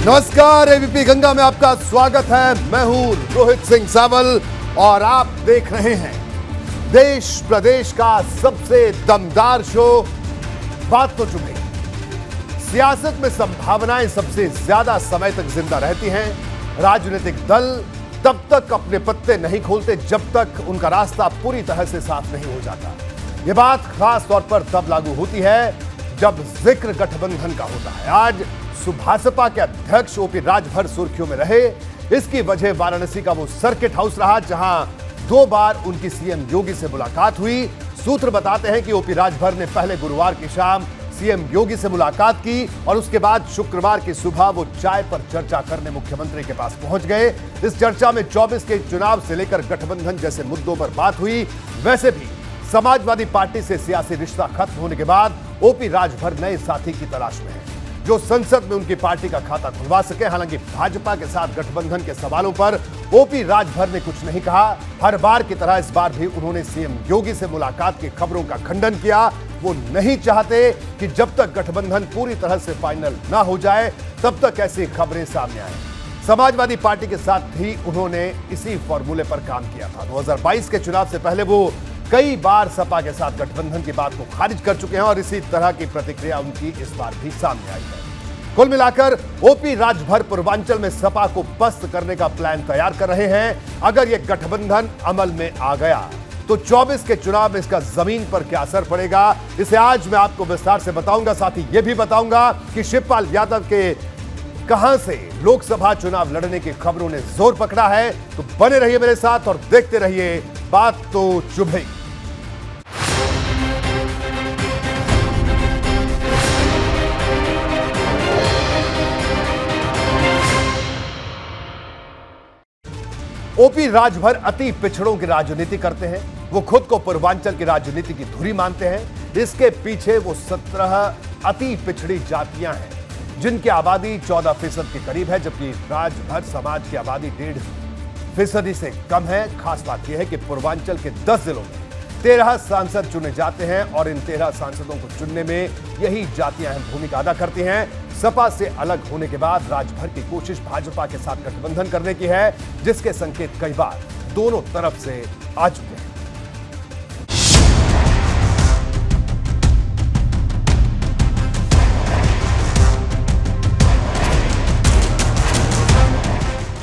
नमस्कार, एबीपी गंगा में आपका स्वागत है। मैं हूं रोहित सिंह सावल और आप देख रहे हैं देश प्रदेश का सबसे दमदार शो बात तो चुप गई। सियासत में संभावनाएं सबसे ज्यादा समय तक जिंदा रहती हैं। राजनीतिक दल तब तक अपने पत्ते नहीं खोलते जब तक उनका रास्ता पूरी तरह से साफ नहीं हो जाता। यह बात खास तौर पर तब लागू होती है जब जिक्र गठबंधन का होता है। आज सुभासपा के अध्यक्ष ओपी राजभर सुर्खियों में रहे। इसकी वजह वाराणसी का वो सर्किट हाउस रहा जहां 2 बार उनकी सीएम योगी से मुलाकात हुई। सूत्र बताते हैं कि ओपी राजभर ने पहले गुरुवार की शाम सीएम योगी से मुलाकात की और उसके बाद शुक्रवार की सुबह वो चाय पर चर्चा करने मुख्यमंत्री के पास पहुंच गए। इस चर्चा में 24 के चुनाव से लेकर गठबंधन जैसे मुद्दों पर बात हुई। वैसे भी समाजवादी पार्टी से सियासी रिश्ता खत्म होने के बाद ओपी राजभर नए साथी की तलाश में है जो संसद में उनकी पार्टी का खाता खुलवा सके। हालांकि भाजपा के साथ गठबंधन के सवालों पर ओपी राजभर ने कुछ नहीं कहा। हर बार की तरह इस बार भी उन्होंने सीएम योगी से मुलाकात की खबरों का खंडन किया। वो नहीं चाहते कि जब तक गठबंधन पूरी तरह से फाइनल ना हो जाए तब तक ऐसी खबरें सामने आए। समाजवादी पार्टी के साथ भी उन्होंने इसी फॉर्मूले पर काम किया था। 2022 के चुनाव से पहले वो कई बार सपा के साथ गठबंधन की बात को खारिज कर चुके हैं और इसी तरह की प्रतिक्रिया उनकी इस बार भी सामने आई है। कुल मिलाकर ओपी राजभर पूर्वांचल में सपा को पस्त करने का प्लान तैयार कर रहे हैं। अगर यह गठबंधन अमल में आ गया तो 24 के चुनाव में इसका जमीन पर क्या असर पड़ेगा, इसे आज मैं आपको विस्तार से बताऊंगा। साथ ही यह भी बताऊंगा कि शिवपाल यादव के कहां से लोकसभा चुनाव लड़ने की खबरों ने जोर पकड़ा है। तो बने रहिए मेरे साथ और देखते रहिए बात तो चुभे। ओपी राजभर अति पिछड़ों की राजनीति करते हैं। वो खुद को पूर्वांचल की राजनीति की धुरी मानते हैं। इसके पीछे वो 17 अति पिछड़ी जातियां हैं जिनकी आबादी 14% के करीब है, जबकि राजभर समाज की आबादी 1.5% से कम है। खास बात यह है कि पूर्वांचल के 10 जिलों में 13 सांसद चुने जाते हैं और इन 13 सांसदों को चुनने में यही जातियां अहम भूमिका अदा करती हैं। सपा से अलग होने के बाद राजभर की कोशिश भाजपा के साथ गठबंधन करने की है, जिसके संकेत कई बार दोनों तरफ से आ चुके हैं।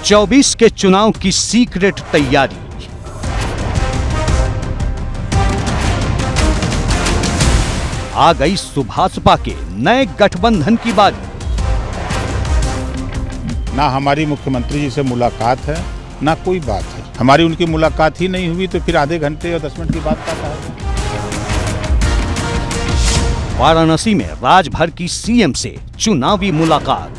चौबीस के चुनाव की सीक्रेट तैयारी। आ गई सुभासपा के नए गठबंधन की बारी। ना हमारी मुख्यमंत्री जी से मुलाकात है ना कोई बात है। हमारी उनकी मुलाकात ही नहीं हुई तो फिर आधे घंटे और 10 मिनट की बात करता है। वाराणसी में राजभर की सीएम से चुनावी मुलाकात।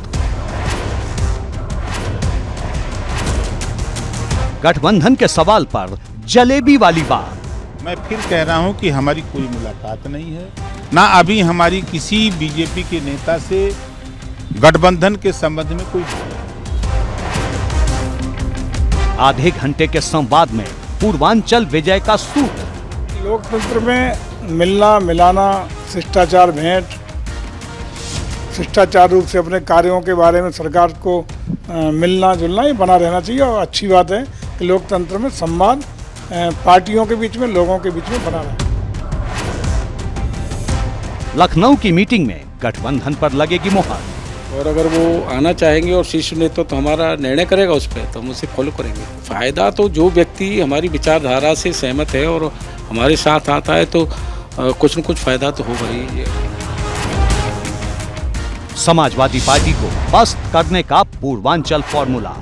गठबंधन के सवाल पर जलेबी वाली बात। मैं फिर कह रहा हूं कि हमारी कोई मुलाकात नहीं है, ना अभी हमारी किसी बीजेपी के नेता से गठबंधन के संबंध में कोई बात। आधे घंटे के संवाद में पूर्वांचल विजय का सूत्र। लोकतंत्र में मिलना मिलाना, शिष्टाचार भेंट, शिष्टाचार रूप से अपने कार्यों के बारे में सरकार को मिलना जुलना ही बना रहना चाहिए। और अच्छी बात है कि लोकतंत्र में संवाद पार्टियों के बीच में, लोगों के बीच में बना रहा है। लखनऊ की मीटिंग में गठबंधन पर लगेगी मुहर। और अगर वो आना चाहेंगे और शीर्ष नेतृत्व तो हमारा निर्णय करेगा उस पर, तो हम उसे फॉलो करेंगे। फायदा तो जो व्यक्ति हमारी विचारधारा से सहमत है और हमारे साथ आता है तो कुछ न कुछ फायदा तो होगा ही। समाजवादी पार्टी को पस्त करने का पूर्वांचल फॉर्मूला।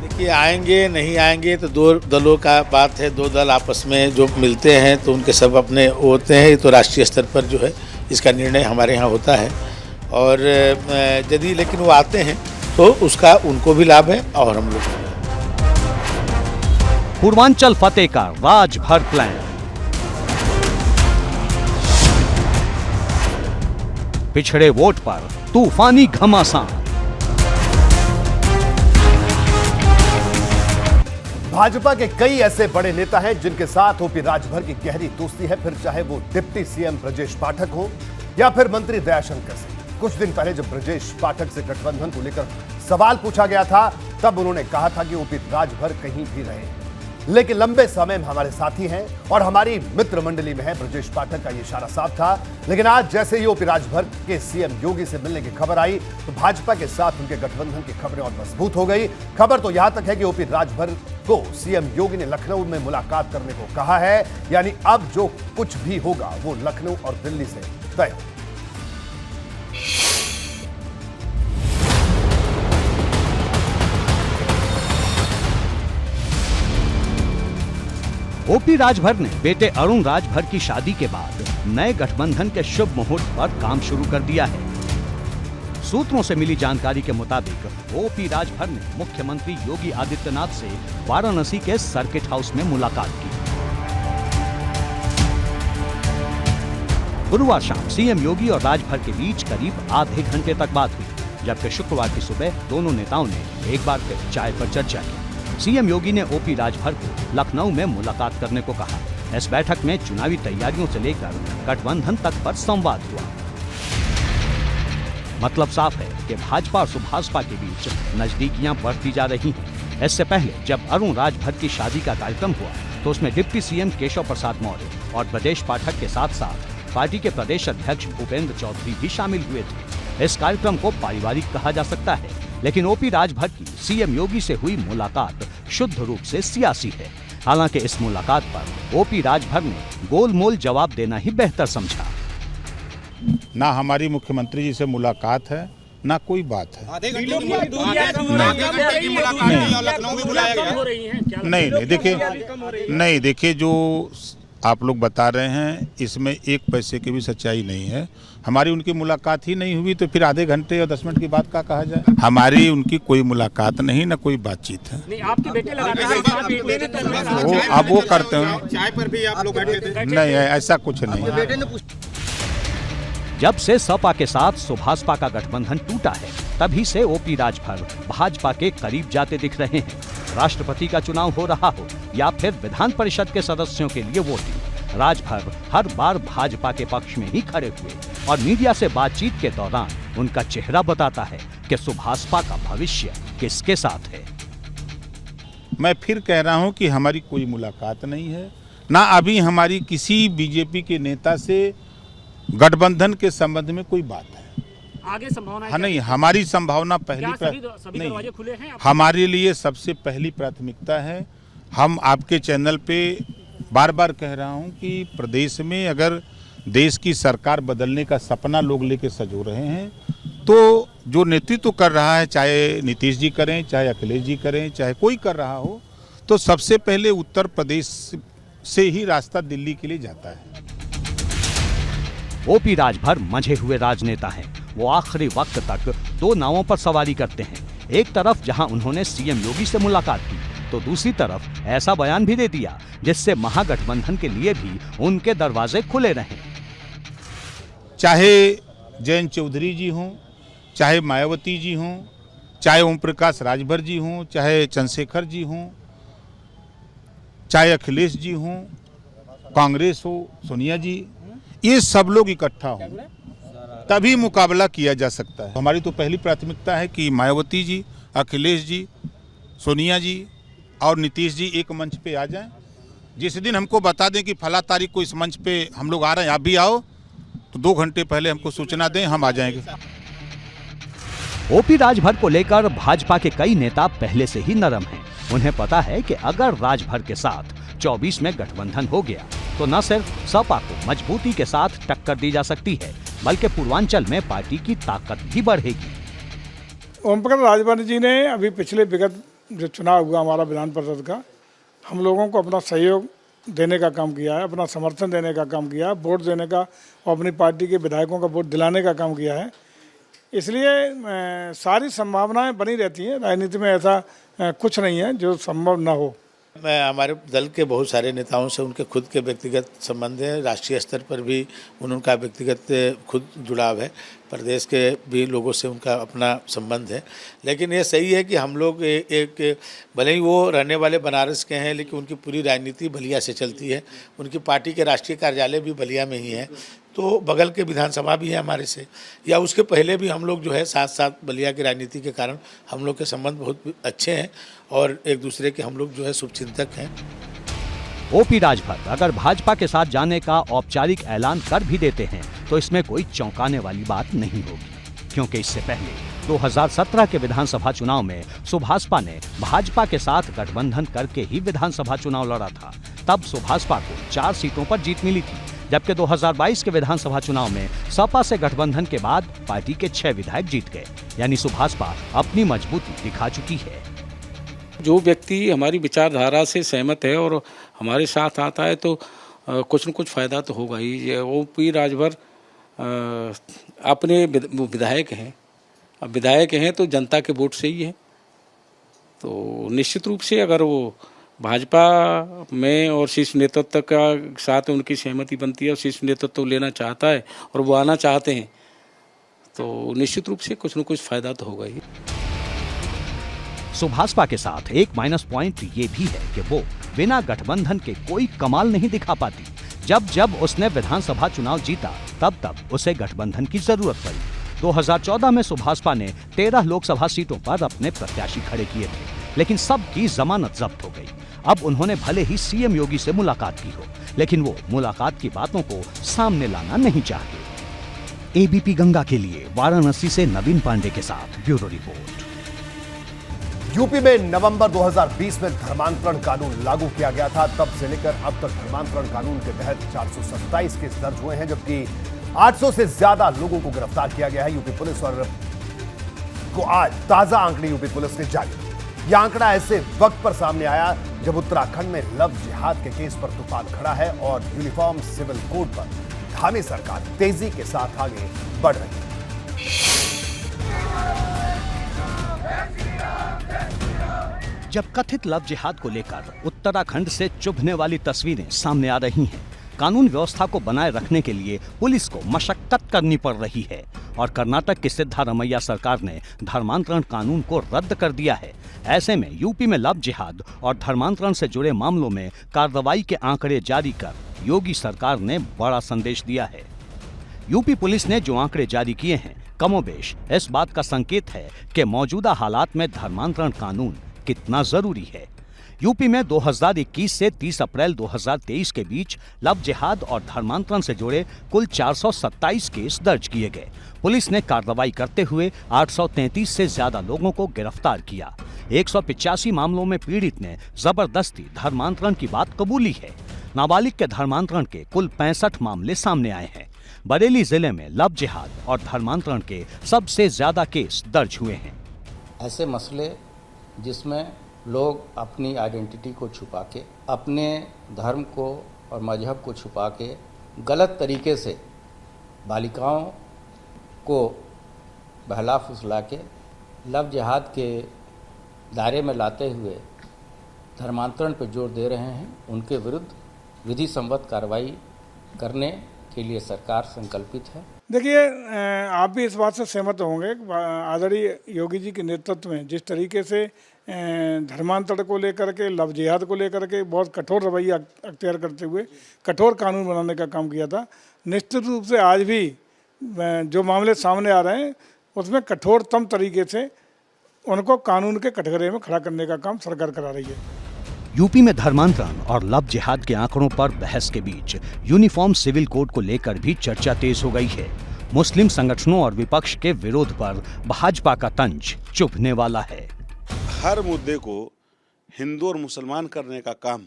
देखिए, आएंगे नहीं आएंगे तो 2 दलों का बात है। 2 दल आपस में जो मिलते हैं तो उनके सब अपने होते हैं। तो राष्ट्रीय स्तर पर जो है इसका निर्णय हमारे यहाँ होता है। और यदि लेकिन वो आते हैं तो उसका उनको भी लाभ है और हम लोग। पूर्वांचल फतेह का राजभर प्लान। पिछड़े वोट पर तूफानी घमासान। भाजपा के कई ऐसे बड़े नेता हैं जिनके साथ ओपी राजभर की गहरी दोस्ती है, फिर चाहे वो डिप्टी सीएम ब्रजेश पाठक हो या फिर मंत्री दयाशंकर सिंह। कुछ दिन पहले जब ब्रजेश पाठक से गठबंधन को लेकर सवाल पूछा गया था, तब उन्होंने कहा था कि ओपी राजभर कहीं भी रहे, लेकिन लंबे समय में हमारे साथी हैं और हमारी मित्र मंडली में है। ब्रजेश पाठक का ये इशारा साफ था। लेकिन आज जैसे ही ओपी राजभर के सीएम योगी से मिलने की खबर आई, तो भाजपा के साथ उनके गठबंधन की खबरें और मजबूत हो गई। खबर तो यहां तक है कि ओपी राजभर को सीएम योगी ने लखनऊ में मुलाकात करने को कहा है। यानी अब जो कुछ भी होगा वो लखनऊ और दिल्ली से तय। ओपी राजभर ने बेटे अरुण राजभर की शादी के बाद नए गठबंधन के शुभ मुहूर्त पर काम शुरू कर दिया है। सूत्रों से मिली जानकारी के मुताबिक ओपी राजभर ने मुख्यमंत्री योगी आदित्यनाथ से वाराणसी के सर्किट हाउस में मुलाकात की। गुरुवार शाम सीएम योगी और राजभर के बीच करीब आधे घंटे तक बात हुई, जबकि शुक्रवार की सुबह दोनों नेताओं ने एक बार फिर चाय पर चर्चा की। सीएम योगी ने ओपी राजभर को लखनऊ में मुलाकात करने को कहा। इस बैठक में चुनावी तैयारियों से लेकर गठबंधन तक पर संवाद हुआ। मतलब साफ है कि भाजपा और सुभाषपा के बीच नजदीकियां बढ़ती जा रही हैं। इससे पहले जब अरुण राजभर की शादी का कार्यक्रम हुआ, तो उसमें डिप्टी सीएम केशव प्रसाद मौर्य और ब्रजेश पाठक के साथ साथ पार्टी के प्रदेश अध्यक्ष भूपेंद्र चौधरी भी शामिल हुए थे। इस कार्यक्रम को पारिवारिक कहा जा सकता है, लेकिन ओपी राजभर की सीएम योगी से हुई मुलाकात शुद्ध रूप से सियासी है। हालांकि इस मुलाकात पर ओपी राजभर ने गोलमोल जवाब देना ही बेहतर समझा। ना हमारी मुख्यमंत्री जी से मुलाकात है, ना कोई बात है। नहीं देखिए, जो आप लोग बता रहे हैं इसमें एक पैसे की भी सच्चाई नहीं है। हमारी उनकी मुलाकात ही नहीं हुई तो फिर आधे घंटे और 10 मिनट की बात का कहा जाए। हमारी उनकी कोई मुलाकात नहीं, ना कोई बातचीत है। नहीं, आपके बेटे लगातार वो अब वो करते हैं, चाय पर भी आप लोग बैठे थे? नहीं ऐसा कुछ नहीं। जब से सपा के साथ सुभाषपा का गठबंधन टूटा है, तभी से ओपी राजभर भाजपा के करीब जाते दिख रहे हैं। राष्ट्रपति का चुनाव हो रहा हो या फिर विधान परिषद के सदस्यों के लिए वोटिंग, राजभर हर बार भाजपा के पक्ष में ही खड़े हुए और मीडिया से बातचीत के दौरान उनका चेहरा बताता है कि सुभाषपा का भविष्य किसके साथ है। मैं फिर कह रहा हूं कि हमारी कोई मुलाकात नहीं है, ना अभी हमारी किसी बीजेपी के नेता से गठबंधन के संबंध में कोई बात है। आगे संभावना है? हाँ, नहीं, हमारी संभावना पहली सभी दरवाजे खुले हैं? हमारे लिए सबसे पहली प्राथमिकता है। हम आपके चैनल पे बार बार कह रहा हूं कि प्रदेश में अगर देश की सरकार बदलने का सपना लोग लेके सजो रहे हैं, तो जो नेतृत्व कर रहा है, चाहे नीतीश जी करें, चाहे अखिलेश जी करें, चाहे कोई कर रहा हो, तो सबसे पहले उत्तर प्रदेश से ही रास्ता दिल्ली के लिए जाता है। ओपी राजभर मंझे हुए राजनेता हैं। वो आखिरी वक्त तक दो नावों पर सवारी करते हैं। एक तरफ जहां उन्होंने सीएम योगी से मुलाकात की, तो दूसरी तरफ ऐसा बयान भी दे दिया जिससे महागठबंधन के लिए भी उनके दरवाजे खुले रहें। चाहे जयंत चौधरी जी हों, चाहे मायावती जी हों, चाहे ओम प्रकाश राजभर जी हों, चाहे चंद्रशेखर जी हों, चाहे अखिलेश जी हों, कांग्रेस हो, सोनिया जी, ये सब लोग इकट्ठा हों तभी मुकाबला किया जा सकता है। हमारी तो पहली प्राथमिकता है कि मायावती जी, अखिलेश जी, सोनिया जी और नीतीश जी एक मंच पे आ जाएं। जिस दिन हमको बता दें कि फला तारीख को इस मंच पे हम लोग आ रहे हैं, आप भी आओ, तो 2 घंटे पहले हमको सूचना दें, हम आ जाएंगे। ओपी राजभर को लेकर भाजपा के कई नेता पहले से ही नरम हैं। उन्हें पता है कि अगर राजभर के साथ 24 में गठबंधन हो गया, तो न सिर्फ सपा को मजबूती के साथ टक्कर दी जा सकती है, बल्कि पूर्वांचल में पार्टी की ताकत भी बढ़ेगी। ओम प्रकाश राजभर जी ने अभी पिछले विगत जो चुनाव हुआ हमारा विधान परिषद का, हम लोगों को अपना सहयोग देने का काम किया है, अपना समर्थन देने का काम किया है, वोट देने का और अपनी पार्टी के विधायकों का वोट दिलाने का काम किया है। इसलिए सारी संभावनाएं बनी रहती हैं। राजनीति में ऐसा कुछ नहीं है जो संभव ना हो। मैं हमारे दल के बहुत सारे नेताओं से उनके खुद के व्यक्तिगत संबंध हैं, राष्ट्रीय स्तर पर भी उनका व्यक्तिगत खुद जुड़ाव है। प्रदेश के भी लोगों से उनका अपना संबंध है। लेकिन ये सही है कि हम लोग एक भले ही वो रहने वाले बनारस के हैं, लेकिन उनकी पूरी राजनीति बलिया से चलती है। उनकी पार्टी के राष्ट्रीय कार्यालय भी बलिया में ही है, तो बगल के विधानसभा भी है हमारे से, या उसके पहले भी हम लोग जो है साथ साथ बलिया की राजनीति के कारण हम लोग के संबंध बहुत अच्छे हैं और एक दूसरे के हम लोग जो है शुभचिंतक हैं। ओपी राजभर अगर भाजपा के साथ जाने का औपचारिक ऐलान कर भी देते हैं तो इसमें कोई चौंकाने वाली बात नहीं होगी, क्योंकि इससे पहले 2017 के विधानसभा चुनाव में सुभाषपा ने भाजपा के साथ गठबंधन करके ही विधानसभा चुनाव लड़ा था। तब सुभाषपा को 4 सीटों पर जीत मिली थी, जबकि 2022 के विधानसभा चुनाव में सपा से गठबंधन के बाद पार्टी के 6 विधायक जीत गए। यानी सुभाषपा अपनी मजबूती दिखा चुकी है। जो व्यक्ति हमारी विचारधारा से सहमत है और हमारे साथ आता है तो कुछ न कुछ फायदा तो होगा ही। ओपी राजभर अपने विधायक हैं, अब विधायक हैं तो जनता के वोट से ही है, तो निश्चित रूप से अगर वो भाजपा में और शीर्ष नेतृत्व का साथ उनकी सहमति बनती है और शीर्ष नेतृत्व लेना चाहता है और वो आना चाहते हैं, तो निश्चित रूप से कुछ न कुछ फायदा तो होगा ही। सुभाषपा के साथ एक माइनस पॉइंट ये भी है कि वो बिना गठबंधन के कोई कमाल नहीं दिखा पाती। जब उसने विधानसभा चुनाव जीता तब उसे गठबंधन की जरूरत पड़ी। 2014 में सुभाषपा ने 13 लोकसभा सीटों पर अपने प्रत्याशी खड़े किए थे, लेकिन सबकी जमानत जब्त हो गई। अब उन्होंने भले ही सीएम योगी से मुलाकात की हो, लेकिन वो मुलाकात की बातों को सामने लाना नहीं चाहते। एबीपी गंगा के लिए वाराणसी से नवीन पांडे के साथ ब्यूरो रिपोर्ट। यूपी में नवंबर 2020 में धर्मांतरण कानून लागू किया गया था। तब से लेकर अब तक धर्मांतरण कानून के तहत 427 केस दर्ज हुए हैं, जबकि 800 से ज्यादा लोगों को गिरफ्तार किया गया है। यूपी पुलिस और को आज ताजा आंकड़े यूपी पुलिस ने जारी किए। यह आंकड़ा ऐसे वक्त पर सामने आया जब उत्तराखंड में लव जिहाद के केस पर तूफान खड़ा है और यूनिफॉर्म सिविल कोड पर धामी सरकार तेजी के साथ आगे बढ़ रही है। जब कथित लव जिहाद को लेकर उत्तराखंड से चुभने वाली तस्वीरें सामने आ रही हैं, कानून व्यवस्था को बनाए रखने के लिए पुलिस को मशक्कत करनी पड़ रही है और कर्नाटक की सिद्धारमैया सरकार ने धर्मांतरण कानून को रद्द कर दिया है। ऐसे में यूपी में लव जिहाद और धर्मांतरण से जुड़े मामलों में कार्रवाई के आंकड़े जारी कर योगी सरकार ने बड़ा संदेश दिया है। यूपी पुलिस ने जो आंकड़े जारी किए हैं, कमोबेश इस बात का संकेत है कि मौजूदा हालात में धर्मांतरण कानून कितना जरूरी है। यूपी में 2021 से 30 अप्रैल 2023 के बीच लव जिहाद और धर्मांतरण से जुड़े कुल 427 केस दर्ज किए गए। पुलिस ने कार्रवाई करते हुए 833 से ज्यादा लोगों को गिरफ्तार किया। 185 मामलों में पीड़ित ने जबरदस्ती धर्मांतरण की बात कबूली है। नाबालिग के धर्मांतरण के कुल 65 मामले सामने आए हैं। बरेली जिले में लव जिहाद और धर्मांतरण के सबसे ज्यादा केस दर्ज हुए हैं। ऐसे मसले जिसमें लोग अपनी आइडेंटिटी को छुपा के, अपने धर्म को और मजहब को छुपा के गलत तरीके से बालिकाओं को बहला फुसला के लव जिहाद के दायरे में लाते हुए धर्मांतरण पर जोर दे रहे हैं, उनके विरुद्ध विधि सम्मत कार्रवाई करने के लिए सरकार संकल्पित है। देखिए, आप भी इस बात से सहमत होंगे, आदरणीय योगी जी के नेतृत्व में जिस तरीके से धर्मांतरण को लेकर के, लव जिहाद को लेकर के बहुत कठोर रवैया अख्तियार करते हुए कठोर कानून बनाने का काम किया था, निश्चित रूप से आज भी जो मामले सामने आ रहे हैं उसमें कठोरतम तरीके से उनको कानून के कटघरे में खड़ा करने का काम सरकार करा रही है। यूपी में धर्मांतरण और लव जिहाद के आंकड़ों पर बहस के बीच यूनिफॉर्म सिविल कोड को लेकर भी चर्चा तेज हो गई है। मुस्लिम संगठनों और विपक्ष के विरोध पर भाजपा का तंज चुभने वाला है। हर मुद्दे को हिंदू और मुसलमान करने का काम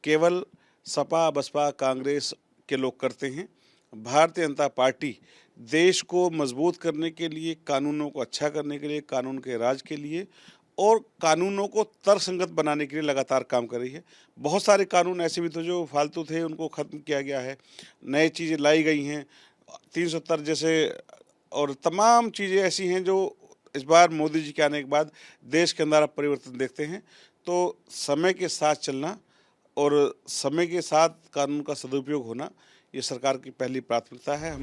केवल सपा, बसपा, कांग्रेस के लोग करते हैं। भारतीय जनता पार्टी देश को मजबूत करने के लिए, कानूनों को अच्छा करने के लिए, कानून के राज के लिए और कानूनों को तर्कसंगत बनाने के लिए लगातार काम कर रही है। बहुत सारे कानून ऐसे भी थे जो फालतू थे, उनको ख़त्म किया गया है। नई चीज़ें लाई गई हैं, 370 जैसे, और तमाम चीज़ें ऐसी हैं जो इस बार मोदी जी के आने के बाद देश के अंदर आप परिवर्तन देखते हैं। तो समय के साथ चलना और समय के साथ कानून का सदुपयोग होना, ये सरकार की पहली प्राथमिकता है।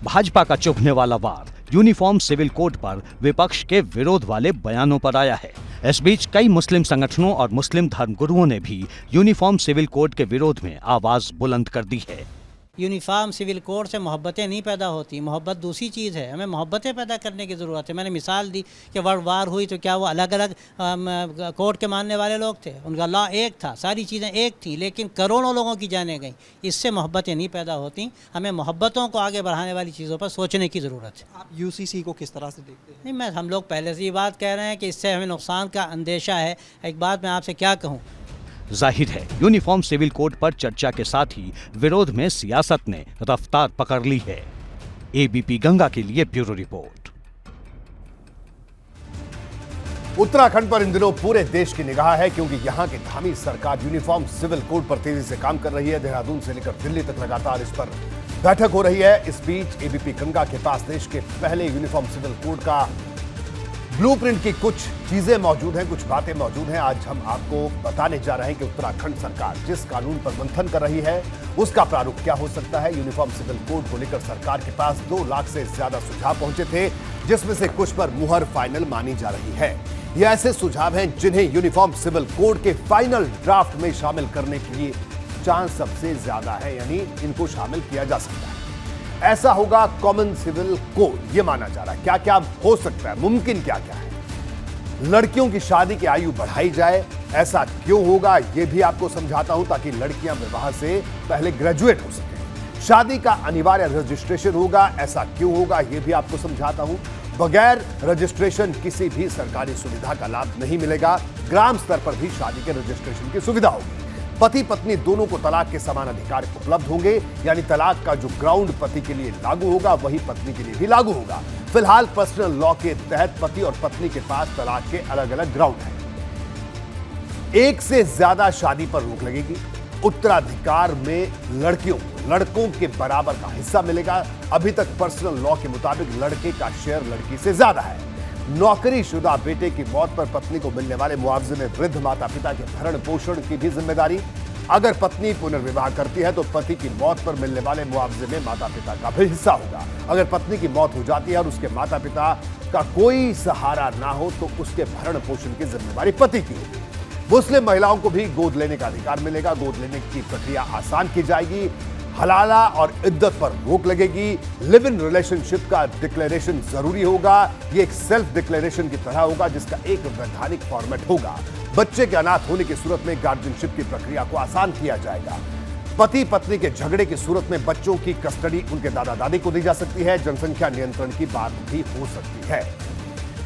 भाजपा का चुभने वाला वार यूनिफॉर्म सिविल कोड पर विपक्ष के विरोध वाले बयानों पर आया है। इस बीच कई मुस्लिम संगठनों और मुस्लिम धर्मगुरुओं ने भी यूनिफॉर्म सिविल कोड के विरोध में आवाज बुलंद कर दी है। यूनिफॉर्म सिविल कोड से मोहब्बतें नहीं पैदा होती, मोहब्बत दूसरी चीज़ है। हमें मोहब्बतें पैदा करने की ज़रूरत है। मैंने मिसाल दी कि वर्ल्ड वार हुई तो क्या वो अलग अलग कोड के मानने वाले लोग थे? उनका लॉ एक था, सारी चीज़ें एक थी, लेकिन करोड़ों लोगों की जानें गई। इससे मोहब्बतें नहीं पैदा होती। हमें मोहब्बतों को आगे बढ़ाने वाली चीज़ों पर सोचने की ज़रूरत है। आप यूसीसी को किस तरह से देखते हैं? नहीं, हम लोग पहले से ये बात कह रहे हैं कि इससे हमें नुकसान का अंदेशा है। एक बात मैं आपसे क्या कहूँ, जाहिर है यूनिफॉर्म सिविल कोड पर चर्चा के साथ ही विरोध में सियासत ने रफ्तार पकड़ ली है। एबीपी गंगा के लिए ब्यूरो रिपोर्ट। उत्तराखंड पर इन दिनों पूरे देश की निगाह है, क्योंकि यहां की धामी सरकार यूनिफॉर्म सिविल कोड पर तेजी से काम कर रही है। देहरादून से लेकर दिल्ली तक लगातार इस पर बैठक हो रही है। इस बीच एबीपी गंगा के पास देश के पहले यूनिफॉर्म सिविल कोड का ब्लूप्रिंट की कुछ चीजें मौजूद हैं, कुछ बातें मौजूद हैं। आज हम आपको बताने जा रहे हैं कि उत्तराखंड सरकार जिस कानून पर मंथन कर रही है उसका प्रारूप क्या हो सकता है। यूनिफॉर्म सिविल कोड को लेकर सरकार के पास 2 लाख से ज्यादा सुझाव पहुंचे थे, जिसमें से कुछ पर मुहर फाइनल मानी जा रही है। ये ऐसे सुझाव हैं जिन्हें यूनिफॉर्म सिविल कोड के फाइनल ड्राफ्ट में शामिल करने के लिए चांस सबसे ज्यादा है, यानी इनको शामिल किया जा सकता है। ऐसा होगा कॉमन सिविल कोड, ये माना जा रहा है। क्या क्या हो सकता है, मुमकिन क्या क्या है? लड़कियों की शादी की आयु बढ़ाई जाए, ऐसा क्यों होगा ये भी आपको समझाता हूं, ताकि लड़कियां विवाह से पहले ग्रेजुएट हो सके। शादी का अनिवार्य रजिस्ट्रेशन होगा, ऐसा क्यों होगा ये भी आपको समझाता हूं। बगैर रजिस्ट्रेशन किसी भी सरकारी सुविधा का लाभ नहीं मिलेगा। ग्राम स्तर पर भी शादी के रजिस्ट्रेशन की सुविधा होगी। पति पत्नी दोनों को तलाक के समान अधिकार उपलब्ध होंगे, यानी तलाक का जो ग्राउंड पति के लिए लागू होगा वही पत्नी के लिए भी लागू होगा। फिलहाल पर्सनल लॉ के तहत पति और पत्नी के पास तलाक के अलग अलग ग्राउंड हैं। एक से ज्यादा शादी पर रोक लगेगी। उत्तराधिकार में लड़कों के बराबर का हिस्सा मिलेगा। अभी तक पर्सनल लॉ के मुताबिक लड़के का शेयर लड़की से ज्यादा है। नौकरीशुदा बेटे की मौत पर पत्नी को मिलने वाले मुआवजे में वृद्ध माता पिता के भरण पोषण की भी जिम्मेदारी। अगर पत्नी पुनर्विवाह करती है तो पति की मौत पर मिलने वाले मुआवजे में माता पिता का भी हिस्सा होगा। अगर पत्नी की मौत हो जाती है और उसके माता पिता का कोई सहारा ना हो तो उसके भरण पोषण की जिम्मेदारी पति की होगी। मुस्लिम महिलाओं को भी गोद लेने का अधिकार मिलेगा। गोद लेने की प्रक्रिया आसान की जाएगी। हलाला और इद्दत पर रोक लगेगी। लिव इन रिलेशनशिप का डिक्लेरेशन जरूरी होगा। ये एक सेल्फ डिक्लेरेशन की तरह होगा, जिसका एक वैधानिक फॉर्मेट होगा। बच्चे के अनाथ होने की सूरत में गार्जियनशिप की प्रक्रिया को आसान किया जाएगा। पति पत्नी के झगड़े की सूरत में बच्चों की कस्टडी उनके दादा दादी को दी जा सकती है। जनसंख्या नियंत्रण की बात भी हो सकती है।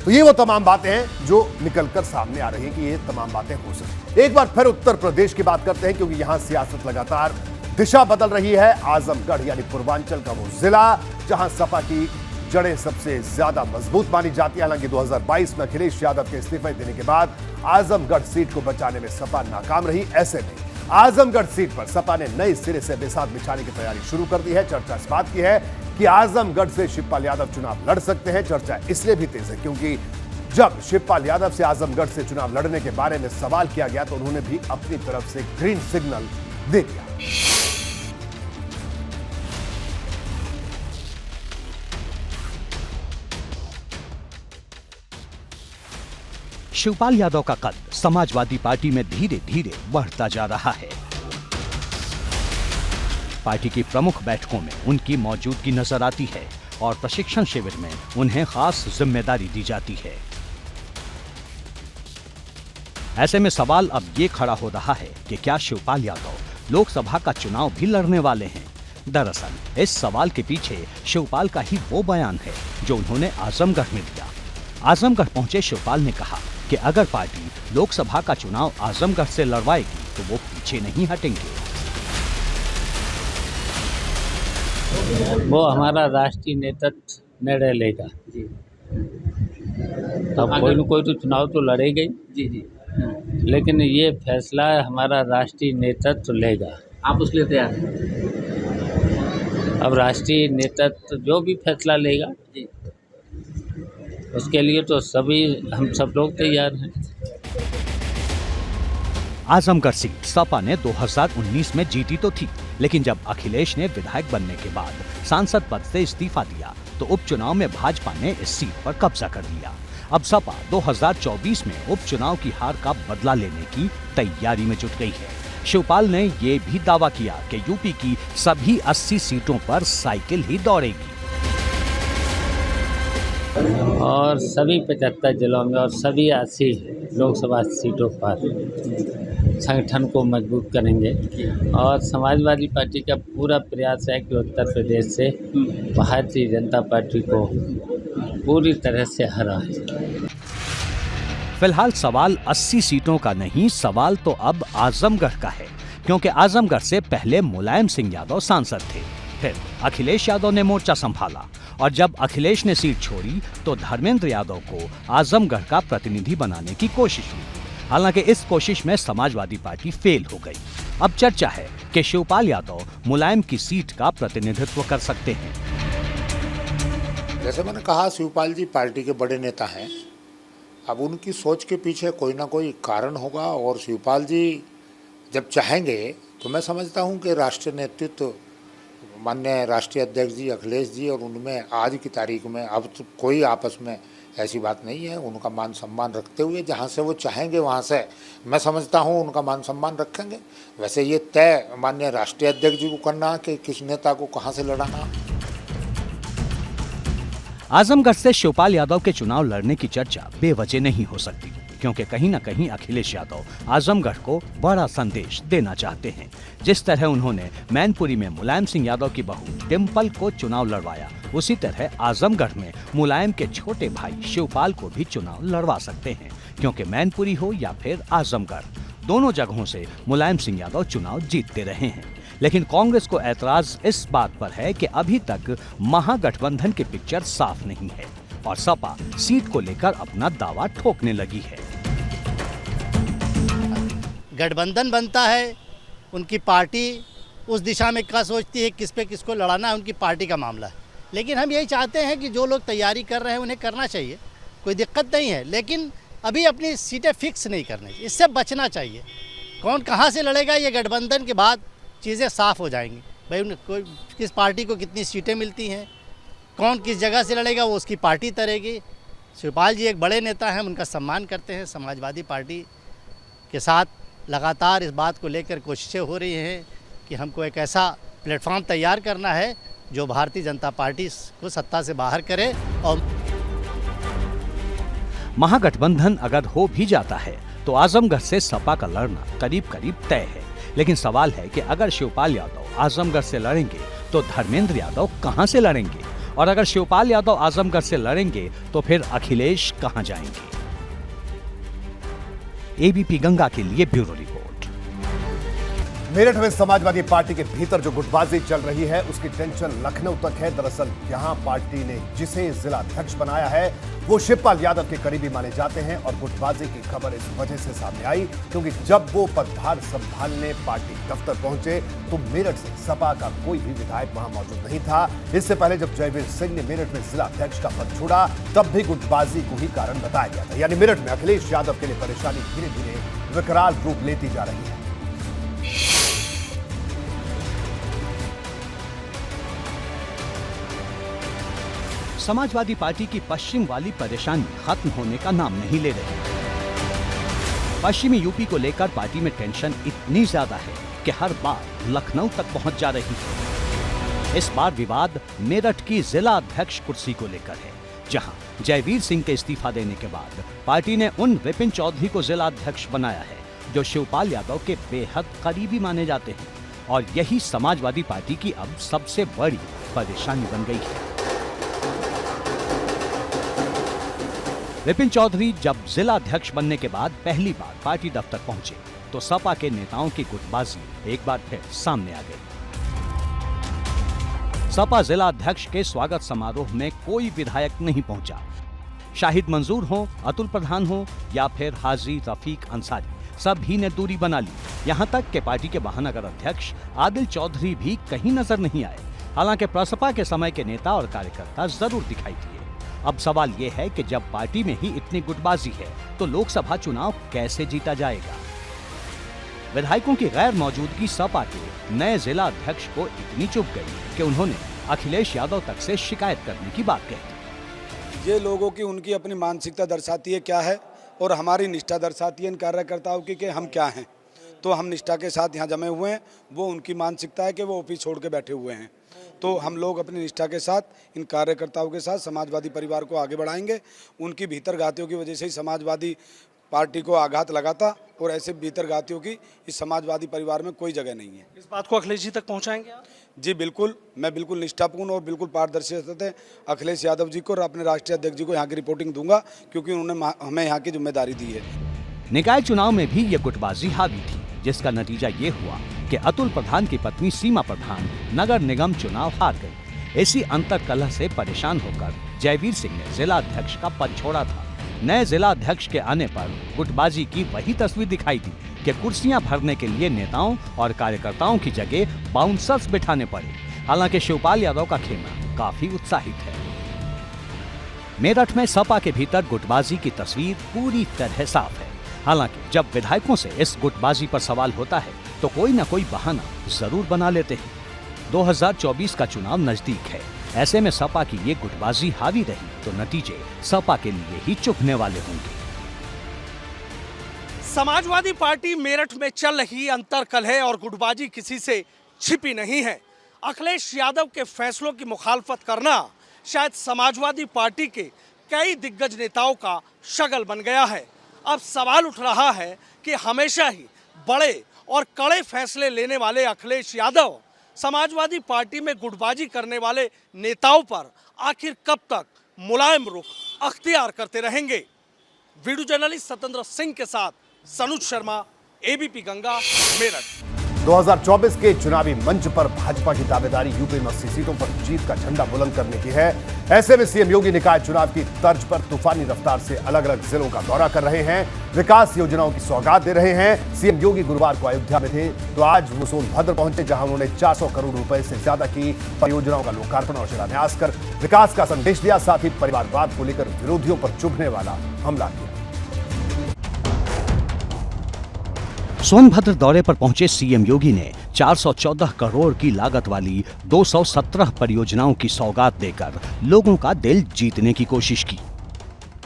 तो ये वो तमाम बातें हैं जो निकलकर सामने आ रही हैं कि ये तमाम बातें हो सकती हैं। एक बार फिर उत्तर प्रदेश की बात करते हैं, क्योंकि यहां सियासत लगातार दिशा बदल रही है। आजमगढ़ यानी पूर्वांचल का वो जिला जहां सपा की जड़ें सबसे ज्यादा मजबूत मानी जाती है। हालांकि 2022 में अखिलेश यादव के इस्तीफे देने के बाद आजमगढ़ सीट को बचाने में सपा नाकाम रही। ऐसे में आजमगढ़ सीट पर सपा ने नए सिरे से बिसात बिछाने की तैयारी शुरू कर दी है। चर्चा इस बात की है कि आजमगढ़ से शिवपाल यादव चुनाव लड़ सकते हैं। चर्चा इसलिए भी तेज है क्योंकि जब शिवपाल यादव से आजमगढ़ से चुनाव लड़ने के बारे में सवाल किया गया तो उन्होंने भी अपनी तरफ से ग्रीन सिग्नल दे दिया। शिवपाल यादव का कद समाजवादी पार्टी में धीरे धीरे बढ़ता जा रहा है। पार्टी की प्रमुख बैठकों में उनकी मौजूदगी नजर आती है और प्रशिक्षण शिविर में उन्हें खास जिम्मेदारी दी जाती है। ऐसे में सवाल अब ये खड़ा हो रहा है कि क्या शिवपाल यादव लोकसभा का चुनाव भी लड़ने वाले हैं? दरअसल इस सवाल के पीछे शिवपाल का ही वो बयान है जो उन्होंने आजमगढ़ में दिया। आजमगढ़ पहुंचे शिवपाल ने कहा कि अगर पार्टी लोकसभा का चुनाव आजमगढ़ से लड़वाएगी तो वो पीछे नहीं हटेंगे। वो हमारा राष्ट्रीय नेतृत्व निर्णय लेगा। अब कोई न कोई तो चुनाव तो लड़ेगा ही, लेकिन ये फैसला हमारा राष्ट्रीय नेतृत्व लेगा। आप उसके लिए तैयार हैं? अब राष्ट्रीय नेतृत्व जो भी फैसला लेगा उसके लिए तो हम सब लोग तैयार हैं। आजमगढ़ सीट सपा ने 2019 में जीती तो थी, लेकिन जब अखिलेश ने विधायक बनने के बाद सांसद पद से इस्तीफा दिया तो उपचुनाव में भाजपा ने इस सीट पर कब्जा कर लिया। अब सपा 2024 में उपचुनाव की हार का बदला लेने की तैयारी में जुट गई है। शिवपाल ने ये भी दावा किया कि यूपी की सभी 80 सीटों पर साइकिल ही दौड़ेगी और सभी 75 जिलों में और सभी 80 लोकसभा सीटों पर संगठन को मजबूत करेंगे। और समाजवादी पार्टी का पूरा प्रयास है कि उत्तर प्रदेश से भारतीय जनता पार्टी को पूरी तरह से हराए। फिलहाल सवाल 80 सीटों का नहीं, सवाल तो अब आजमगढ़ का है, क्योंकि आजमगढ़ से पहले मुलायम सिंह यादव सांसद थे, फिर अखिलेश यादव ने मोर्चा संभाला और जब अखिलेश ने सीट छोड़ी तो धर्मेंद्र यादव को आजमगढ़ का प्रतिनिधि बनाने की कोशिश हुई। हालांकि इस कोशिश में समाजवादी पार्टी फेल हो गई। अब चर्चा है कि शिवपाल यादव मुलायम की सीट का प्रतिनिधित्व कर सकते हैं। जैसे मैंने कहा, शिवपाल जी पार्टी के बड़े नेता हैं। अब उनकी सोच के पीछे कोई ना कोई कारण होगा और शिवपाल जी जब चाहेंगे तो मैं समझता हूं कि राष्ट्रीय नेतृत्व, माननीय राष्ट्रीय अध्यक्ष जी अखिलेश जी और उनमें आज की तारीख में अब तो कोई आपस में ऐसी बात नहीं है। उनका मान सम्मान रखते हुए जहां से वो चाहेंगे वहां से मैं समझता हूं उनका मान सम्मान रखेंगे। वैसे ये तय माननीय राष्ट्रीय अध्यक्ष जी को करना कि किस नेता को कहां से लड़ाना। आजमगढ़ से शिवपाल यादव के चुनाव लड़ने की चर्चा बेवजह नहीं हो सकती, क्योंकि कहीं न कहीं अखिलेश यादव आजमगढ़ को बड़ा संदेश देना चाहते हैं। जिस तरह उन्होंने मैनपुरी में मुलायम सिंह यादव की बहू डिम्पल को चुनाव लड़वाया, उसी तरह आजमगढ़ में मुलायम के छोटे भाई शिवपाल को भी चुनाव लड़वा सकते हैं, क्योंकि मैनपुरी हो या फिर आजमगढ़, दोनों जगहों से मुलायम सिंह यादव चुनाव जीतते रहे हैं। लेकिन कांग्रेस को ऐतराज इस बात पर है कि अभी तक महागठबंधन की पिक्चर साफ नहीं है और सपा सीट को लेकर अपना दावा ठोकने लगी है। गठबंधन बनता है, उनकी पार्टी उस दिशा में क्या सोचती है, किस पे किसको लड़ाना है, उनकी पार्टी का मामला है। लेकिन हम यही चाहते हैं कि जो लोग तैयारी कर रहे हैं उन्हें करना चाहिए, कोई दिक्कत नहीं है, लेकिन अभी अपनी सीटें फिक्स नहीं करनी, इससे बचना चाहिए। कौन कहाँ से लड़ेगा ये गठबंधन के बाद चीज़ें साफ हो जाएंगी। भाई कोई किस पार्टी को कितनी सीटें मिलती हैं, कौन किस जगह से लड़ेगा वो उसकी पार्टी तरेगी। शिवपाल जी एक बड़े नेता हैं, उनका सम्मान करते हैं। समाजवादी पार्टी के साथ लगातार इस बात को लेकर कोशिशें हो रही हैं कि हमको एक ऐसा प्लेटफॉर्म तैयार करना है जो भारतीय जनता पार्टी को सत्ता से बाहर करे। और महागठबंधन अगर हो भी जाता है तो आजमगढ़ से सपा का लड़ना करीब करीब तय है। लेकिन सवाल है कि अगर शिवपाल यादव आजमगढ़ से लड़ेंगे तो धर्मेंद्र यादव कहां से लड़ेंगे, और अगर शिवपाल यादव आजमगढ़ से लड़ेंगे तो फिर अखिलेश कहां जाएंगे। एबीपी गंगा के लिए ब्यूरो रिपोर्ट। मेरठ में समाजवादी पार्टी के भीतर जो गुटबाजी चल रही है उसकी टेंशन लखनऊ तक है। दरअसल यहां पार्टी ने जिसे जिला अध्यक्ष बनाया है वो शिवपाल यादव के करीबी माने जाते हैं और गुटबाजी की खबर इस वजह से सामने आई क्योंकि जब वो पदभार संभालने पार्टी दफ्तर पहुंचे तो मेरठ से सपा का कोई भी विधायक वहां मौजूद नहीं था। इससे पहले जब जयवीर सिंह ने मेरठ में जिला अध्यक्ष का पद छोड़ा तब भी गुटबाजी को ही कारण बताया गया था। यानी मेरठ में अखिलेश यादव के लिए परेशानी धीरे धीरे विकराल रूप लेती जा रही है। समाजवादी पार्टी की पश्चिम वाली परेशानी खत्म होने का नाम नहीं ले रही। पश्चिमी यूपी को लेकर पार्टी में टेंशन इतनी ज्यादा है कि हर बार लखनऊ तक पहुंच जा रही है। इस बार विवाद मेरठ की जिला अध्यक्ष कुर्सी को लेकर है, जहां जयवीर सिंह के इस्तीफा देने के बाद पार्टी ने उन विपिन चौधरी को जिला अध्यक्ष बनाया है जो शिवपाल यादव के बेहद करीबी माने जाते हैं, और यही समाजवादी पार्टी की अब सबसे बड़ी परेशानी बन गई है। विपिन चौधरी जब जिला अध्यक्ष बनने के बाद पहली बार पार्टी दफ्तर पहुंचे तो सपा के नेताओं की गुटबाजी एक बार फिर सामने आ गई। सपा जिला अध्यक्ष के स्वागत समारोह में कोई विधायक नहीं पहुंचा। शाहिद मंजूर हो, अतुल प्रधान हो या फिर हाजी रफीक अंसारी, सभी ने दूरी बना ली। यहां तक कि पार्टी के महानगर अध्यक्ष आदिल चौधरी भी कहीं नजर नहीं आए। हालांकि प्रसपा के समय के नेता और कार्यकर्ता जरूर दिखाई दिए। अब सवाल यह है कि जब पार्टी में ही इतनी गुटबाजी है तो लोकसभा चुनाव कैसे जीता जाएगा। विधायकों की गैर मौजूदगी सपा के नए जिला अध्यक्ष को इतनी चुभ गई कि उन्होंने अखिलेश यादव तक से शिकायत करने की बात कही। ये लोगों की उनकी अपनी मानसिकता दर्शाती है क्या है, और हमारी निष्ठा दर्शाती है इन कार्यकर्ताओं की कि हम क्या हैं। तो हम निष्ठा के साथ यहाँ जमे हुए हैं, वो उनकी मानसिकता है कि वो ऑफिस छोड़ के बैठे हुए हैं। तो हम लोग अपनी निष्ठा के साथ इन कार्यकर्ताओं के साथ समाजवादी परिवार को आगे बढ़ाएंगे। उनकी भीतरघातियों की वजह से ही समाजवादी पार्टी को आघात लगाता, और ऐसे भीतरघातियों की इस समाजवादी परिवार में कोई जगह नहीं है। इस बात को अखिलेश जी तक पहुंचाएंगे आप? जी बिल्कुल, मैं बिल्कुल निष्ठापूर्ण और बिल्कुल पारदर्शी से अखिलेश यादव जी को और अपने राष्ट्रीय अध्यक्ष जी को यहाँ की रिपोर्टिंग दूंगा, क्योंकि उन्होंने हमें यहाँ की जिम्मेदारी दी है। निकाय चुनाव में भी ये गुटबाजी हावी थी, जिसका नतीजा ये हुआ कि अतुल प्रधान की पत्नी सीमा प्रधान नगर निगम चुनाव हार गई। इसी अंतर कलह से परेशान होकर जयवीर सिंह ने जिला अध्यक्ष का पद छोड़ा था। नए जिला अध्यक्ष के आने पर गुटबाजी की वही तस्वीर दिखाई दी कि कुर्सियां भरने के लिए नेताओं और कार्यकर्ताओं की जगह बाउंसर्स बिठाने पड़े। हालांकि शिवपाल यादव का खेमा काफी उत्साहित है। मेरठ में सपा के भीतर गुटबाजी की तस्वीर पूरी तरह साफ है। हालांकि जब विधायकों से इस गुटबाजी पर सवाल होता है तो कोई न कोई बहाना जरूर बना लेते हैं। 2024 का चुनाव नजदीक है। ऐसे में सपा की ये गुटबाजी हावी रही तो नतीजे सपा के लिए ही चुभने वाले होंगे। समाजवादी पार्टी मेरठ में चल रही अंतर्कलह और गुटबाजी किसी से छिपी नहीं है। अखिलेश यादव के फैसलों की मुखालफत करना शायद समाजवादी पार्टी के कई दिग्गज नेताओं का शगल बन गया है। अब सवाल उठ रहा है कि हमेशा ही बड़े और कड़े फैसले लेने वाले अखिलेश यादव समाजवादी पार्टी में गुटबाजी करने वाले नेताओं पर आखिर कब तक मुलायम रुख अख्तियार करते रहेंगे। वीडियो जर्नलिस्ट सत्येंद्र सिंह के साथ सनुज शर्मा, एबीपी गंगा, मेरठ। 2024 के चुनावी मंच पर भाजपा की दावेदारी यूपी में 80 सीटों पर जीत का झंडा बुलंद करने की है। ऐसे में सीएम योगी निकाय चुनाव की तर्ज पर तूफानी रफ्तार से अलग अलग जिलों का दौरा कर रहे हैं, विकास योजनाओं की सौगात दे रहे हैं। सीएम योगी गुरुवार को अयोध्या में थे तो आज वो सोनभद्र पहुंचे, जहां उन्होंने 400 करोड़ रुपए से ज्यादा की परियोजनाओं का लोकार्पण और शिलान्यास कर विकास का संदेश दिया। साथ ही परिवारवाद को लेकर विरोधियों पर चुभने वाला हमला किया। सोनभद्र दौरे पर पहुंचे सीएम योगी ने 414 करोड़ की लागत वाली 217 परियोजनाओं की सौगात देकर लोगों का दिल जीतने की कोशिश की।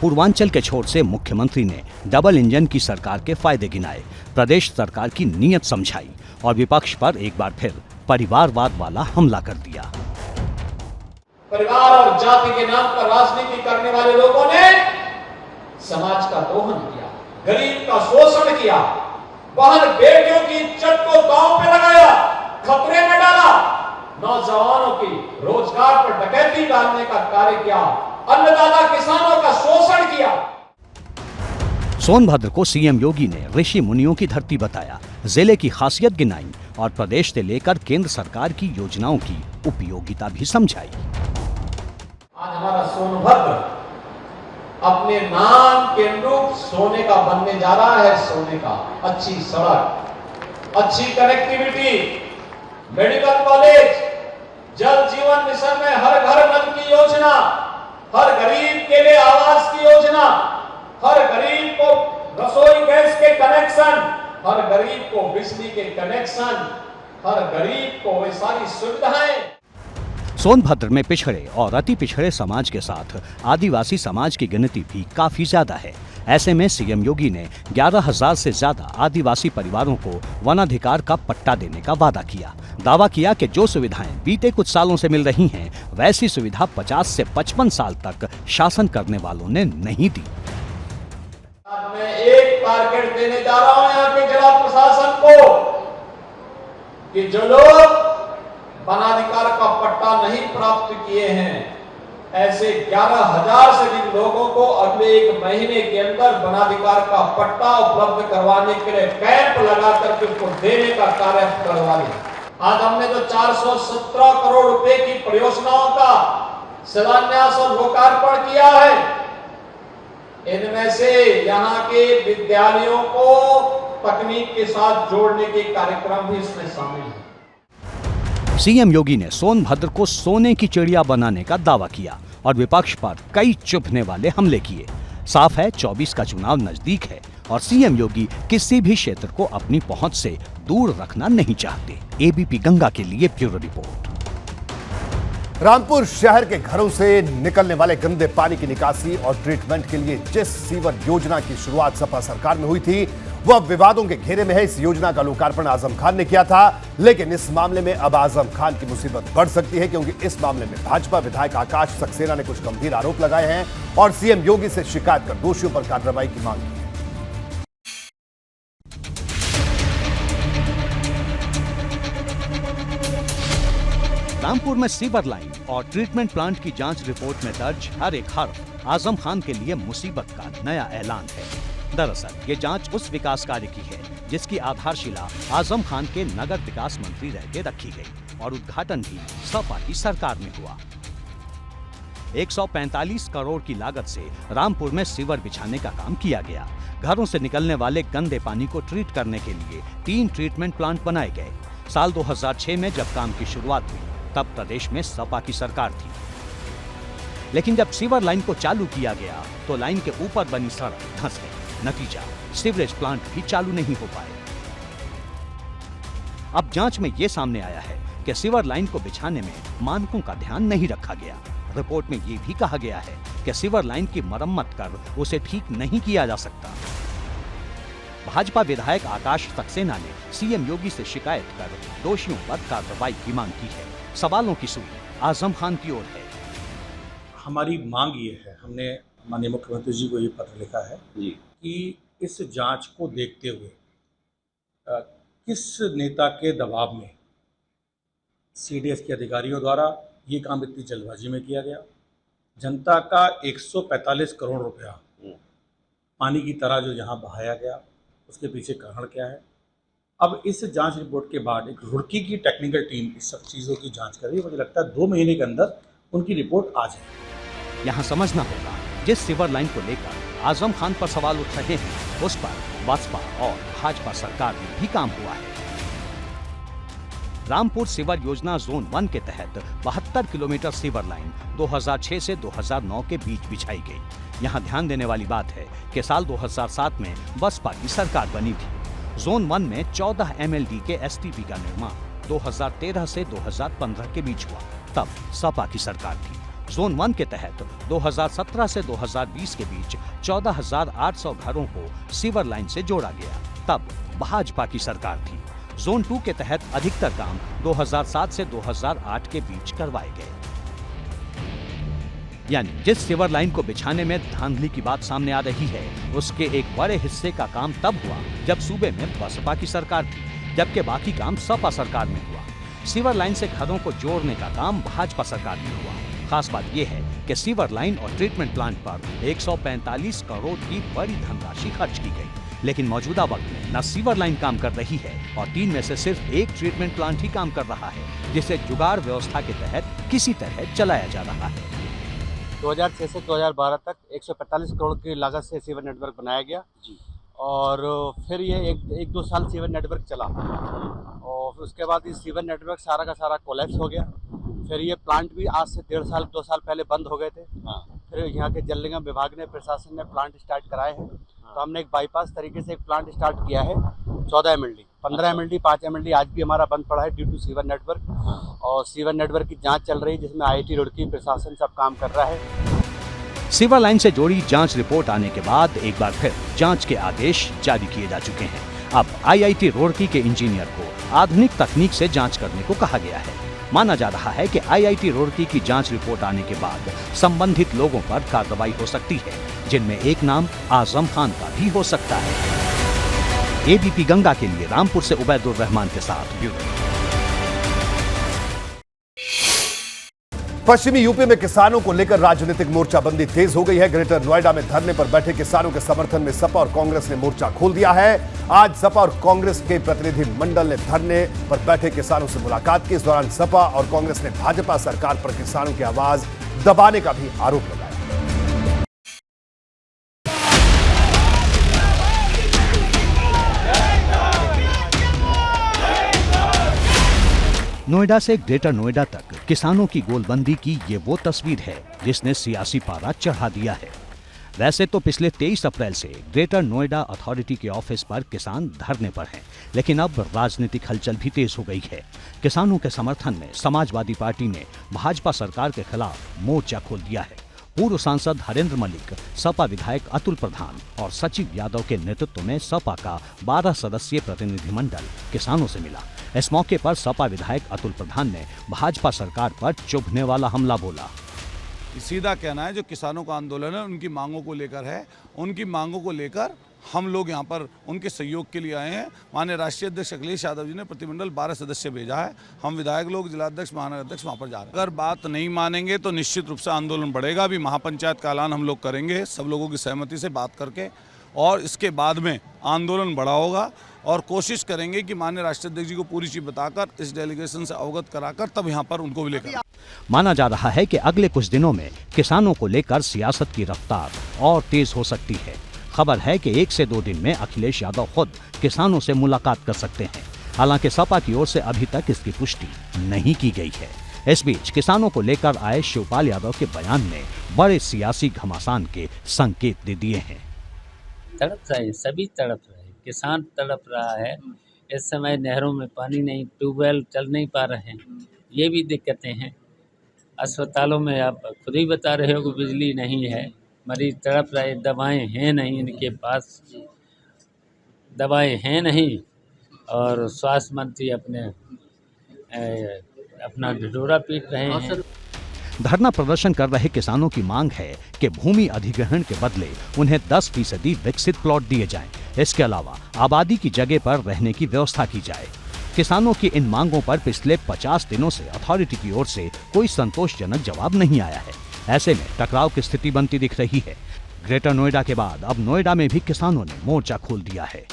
पूर्वांचल के छोर से मुख्यमंत्री ने डबल इंजन की सरकार के फायदे गिनाए, प्रदेश सरकार की नीयत समझाई और विपक्ष पर एक बार फिर परिवारवाद वाला हमला कर दिया। परिवार और जाति के नाम पर राजनीति करने वाले लोगों ने समाज का दोहन किया, गरीब का शोषण किया, बहन बेटियों की इज्जत को दांव पे लगाया, खतरे में डाला, नौजवानों की रोजगार पर डकैती डालने का कार्य किया, अन्नदाता किसानों का शोषण किया। सोनभद्र को सीएम योगी ने ऋषि मुनियों की धरती बताया, जिले की खासियत गिनाई और प्रदेश से लेकर केंद्र सरकार की योजनाओं की उपयोगिता भी समझाई। आज हमारा सोनभद्र अपने नाम के अनुरूप सोने का बनने जा रहा है। सोने का अच्छी सड़क, अच्छी कनेक्टिविटी, मेडिकल कॉलेज, जल जीवन मिशन में हर घर नल की योजना, हर गरीब के लिए आवास की योजना, हर गरीब को रसोई गैस के कनेक्शन, हर गरीब को बिजली के कनेक्शन, हर गरीब को वे सारी सुविधाएं। सोनभद्र में पिछड़े और अति पिछड़े समाज के साथ आदिवासी समाज की गिनती भी काफी ज्यादा है। ऐसे में सीएम योगी ने 11,000 से ज्यादा आदिवासी परिवारों को वनाधिकार का पट्टा देने का वादा किया। दावा किया कि जो सुविधाएं बीते कुछ सालों से मिल रही हैं, वैसी सुविधा 50 से 55 साल तक शासन करने वालों ने नहीं दी। मैं एक टारगेट देने जा रहा हूं यहाँ के जिला प्रशासन को कि जो लोग वनाधिकार का पट्टा नहीं प्राप्त किए हैं, ऐसे 11,000 से अधिक लोगों को अगले 1 महीने के अंदर वनाधिकार का पट्टा उपलब्ध करवाने के लिए कैंप लगा करके उसको देने का कार्य करवा लिया। आज हमने जो 417 करोड़ रुपए की परियोजनाओं का शिलान्यास और लोकार्पण किया है, इनमें से यहाँ के विद्यालयों को तकनीक के साथ जोड़ने के कार्यक्रम भी इसमें शामिल है। सीएम योगी ने सोनभद्र को सोने की चिड़िया बनाने का दावा किया और विपक्ष पर कई चुभने वाले हमले किए। साफ है 24 का चुनाव नजदीक है और सीएम योगी किसी भी क्षेत्र को अपनी पहुंच से दूर रखना नहीं चाहते। एबीपी गंगा के लिए ब्यूरो रिपोर्ट। रामपुर शहर के घरों से निकलने वाले गंदे पानी की निकासी और ट्रीटमेंट के लिए जिस सीवर योजना की शुरुआत सपा सरकार में हुई थी वो अब विवादों के घेरे में है। इस योजना का लोकार्पण आजम खान ने किया था, लेकिन इस मामले में अब आजम खान की मुसीबत बढ़ सकती है, क्योंकि इस मामले में भाजपा विधायक आकाश सक्सेना ने कुछ गंभीर आरोप लगाए हैं और सीएम योगी से शिकायत कर दोषियों पर कार्रवाई की मांग की है। रामपुर में सीवर लाइन और ट्रीटमेंट प्लांट की जांच रिपोर्ट में दर्ज हर एक हर्फ आजम खान के लिए मुसीबत का नया ऐलान है। दरअसल ये जांच उस विकास कार्य की है जिसकी आधारशिला आजम खान के नगर विकास मंत्री रह के रखी गई और उद्घाटन भी सपा की सरकार में हुआ। 145 करोड़ की लागत से रामपुर में सीवर बिछाने का काम किया गया। घरों से निकलने वाले गंदे पानी को ट्रीट करने के लिए 3 ट्रीटमेंट प्लांट बनाए गए। साल 2006 में जब काम की शुरुआत हुई तब प्रदेश में सपा की सरकार थी, लेकिन जब सीवर लाइन को चालू किया गया तो लाइन के ऊपर बनी सड़क धंस गई। नतीजा, सीवरेज प्लांट भी चालू नहीं हो पाए। अब जांच में यह सामने आया है कि सीवर लाइन को बिछाने में मानकों का ध्यान नहीं रखा गया। रिपोर्ट में यह भी कहा गया है कि सीवर लाइन की मरम्मत कर उसे ठीक नहीं किया जा सकता। भाजपा विधायक आकाश सक्सेना ने सीएम योगी से शिकायत कर दोषियों पर कार्रवाई की मांग की है। सवालों की सुई आजम खान की ओर है। हमारी मांग ये है, हमने माननीय मुख्यमंत्री जी को ये पत्र लिखा है कि इस जांच को देखते हुए किस नेता के दबाव में सीडीएस के अधिकारियों द्वारा ये काम इतनी जल्दबाजी में किया गया। जनता का 145 करोड़ रुपया पानी की तरह जो यहाँ बहाया गया, उसके पीछे कारण क्या है। अब इस जांच रिपोर्ट के बाद एक रुड़की की टेक्निकल टीम इस सब चीज़ों की जांच कर रही है। मुझे लगता है 2 महीने के अंदर उनकी रिपोर्ट आ जाए। यहाँ समझना होगा, जिस सीवर लाइन को लेकर आजम खान पर सवाल उठ रहे हैं उस पर बसपा और भाजपा सरकार में भी काम हुआ है। रामपुर सीवर योजना जोन 1 के तहत 72 किलोमीटर सीवर लाइन 2006 से 2009 के बीच बिछाई गई। यहाँ ध्यान देने वाली बात है कि साल 2007 में बसपा की सरकार बनी थी। जोन 1 में 14 MLD के STP का निर्माण 2013 से 2015 के बीच हुआ, तब सपा की सरकार थी। जोन 1 के तहत 2017 से 2020 के बीच 14,800 घरों को सीवर लाइन से जोड़ा गया, तब भाजपा की सरकार थी। जोन 2 के तहत अधिकतर काम 2007 से 2008 के बीच करवाए गए। यानी जिस सीवर लाइन को बिछाने में धांधली की बात सामने आ रही है, उसके एक बड़े हिस्से का काम तब हुआ जब सूबे में बसपा की सरकार थी, जबकि बाकी काम सपा सरकार में हुआ। सीवर लाइन से घरों को जोड़ने का काम भाजपा सरकार में हुआ। खास बात यह है कि सीवर लाइन और ट्रीटमेंट प्लांट पर 145 करोड़ की बड़ी धनराशि खर्च की गई, लेकिन मौजूदा वक्त में न सीवर लाइन काम कर रही है और 3 में से सिर्फ एक ट्रीटमेंट प्लांट ही काम कर रहा है, जिसे जुगाड़ व्यवस्था के तहत किसी तरह चलाया जा रहा है। 2006 से 2012 तक 145 करोड़ की लागत से सीवर नेटवर्क बनाया गया और फिर ये एक दो साल सीवर नेटवर्क चला और फिर उसके बाद ये सीवर नेटवर्क सारा का सारा कोलैप्स हो गया। फिर ये प्लांट भी आज से 1.5 साल 2 साल पहले बंद हो गए थे। फिर यहाँ के जल निगम विभाग ने, प्रशासन ने प्लांट स्टार्ट कराए हैं, तो हमने एक बाईपास तरीके से एक प्लांट स्टार्ट किया है 14 MLD, 15 MLD, 5 MLD आज भी हमारा बंद पड़ा है ड्यू टू सीवर नेटवर्क। और सीवर नेटवर्क की जांच चल रही है जिसमें IIT रुड़की प्रशासन सब काम कर रहा है। सीवर लाइन से जोड़ी जांच रिपोर्ट आने के बाद एक बार फिर जांच के आदेश जारी किए जा चुके हैं। अब IIT रुड़की के इंजीनियर को आधुनिक तकनीक से जांच करने को कहा गया है। माना जा रहा है कि IIT रुड़की की जांच रिपोर्ट आने के बाद संबंधित लोगों पर कार्रवाई हो सकती है, जिनमें एक नाम आजम खान का भी हो सकता है। ABP गंगा के लिए रामपुर से उबैदुर रहमान के साथ ब्यूरो। पश्चिमी यूपी में किसानों को लेकर राजनीतिक मोर्चाबंदी तेज हो गई है। ग्रेटर नोएडा में धरने पर बैठे किसानों के समर्थन में सपा और कांग्रेस ने मोर्चा खोल दिया है। आज सपा और कांग्रेस के प्रतिनिधि मंडल ने धरने पर बैठे किसानों से मुलाकात की। इस दौरान सपा और कांग्रेस ने भाजपा सरकार पर किसानों की आवाज दबाने का भी आरोप लगाया। नोएडा से ग्रेटर नोएडा तक किसानों की गोलबंदी की ये वो तस्वीर है जिसने सियासी पारा चढ़ा दिया है। वैसे तो पिछले 23 अप्रैल से ग्रेटर नोएडा अथॉरिटी के ऑफिस पर किसान धरने पर हैं, लेकिन अब राजनीतिक हलचल भी तेज हो गई है। किसानों के समर्थन में समाजवादी पार्टी ने भाजपा सरकार के खिलाफ मोर्चा खोल दिया है। पूर्व सांसद हरेंद्र मलिक, सपा विधायक अतुल प्रधान और सचिव यादव के नेतृत्व में सपा का 12 सदस्यीय प्रतिनिधिमंडल किसानों से मिला। इस मौके पर सपा विधायक अतुल प्रधान ने भाजपा सरकार पर चुभने वाला हमला बोला। सीधा कहना है, जो किसानों का आंदोलन है उनकी मांगों को लेकर है, उनकी मांगों को लेकर हम लोग यहाँ पर उनके सहयोग के लिए आए हैं। माननीय राष्ट्रीय अध्यक्ष अखिलेश यादव जी ने प्रतिमंडल 12 सदस्य भेजा है। हम विधायक लोग, जिलाध्यक्ष, महानगर अध्यक्ष वहाँ पर जा रहे हैं। अगर बात नहीं मानेंगे तो निश्चित रूप से आंदोलन बढ़ेगा। अभी महापंचायत का ऐलान हम लोग करेंगे सब लोगों की सहमति से बात करके, और इसके बाद में आंदोलन बढ़ा होगा और कोशिश करेंगे कि माननीय राष्ट्रीय अध्यक्ष जी को पूरी चीज बताकर, इस डेलीगेशन से अवगत कराकर तब यहाँ पर उनको भी लेकर। माना जा रहा है कि अगले कुछ दिनों में किसानों को लेकर सियासत की रफ्तार और तेज हो सकती है। खबर है कि 1 से 2 दिन में अखिलेश यादव खुद किसानों से मुलाकात कर सकते हैं। हालांकि सपा की ओर से अभी तक इसकी पुष्टि नहीं की गई है। इस बीच किसानों को लेकर आए शिवपाल यादव के बयान ने बड़े सियासी घमासान के संकेत दे दिए हैं। तड़प रहे, सभी तड़प रहे, किसान तड़प रहा है। इस समय नहरों में पानी नहीं, ट्यूबवेल चल नहीं पा रहे हैं, ये भी दिक्कतें हैं। अस्पतालों में आप खुद ही बता रहे हो कि बिजली नहीं है, मरीज तड़प रहे, दवाएं हैं नहीं, इनके पास दवाएं हैं नहीं, और स्वास्थ्य मंत्री अपना ढिढोरा पीट रहे हैं। धरना प्रदर्शन कर रहे किसानों की मांग है कि भूमि अधिग्रहण के बदले उन्हें 10% विकसित प्लॉट दिए जाएं। इसके अलावा आबादी की जगह पर रहने की व्यवस्था की जाए। किसानों की इन मांगों पर पिछले 50 दिनों से अथॉरिटी की ओर से कोई संतोषजनक जवाब नहीं आया है। ऐसे में टकराव की स्थिति बनती दिख रही है। ग्रेटर नोएडा के बाद अब नोएडा में भी किसानों ने मोर्चा खोल दिया है।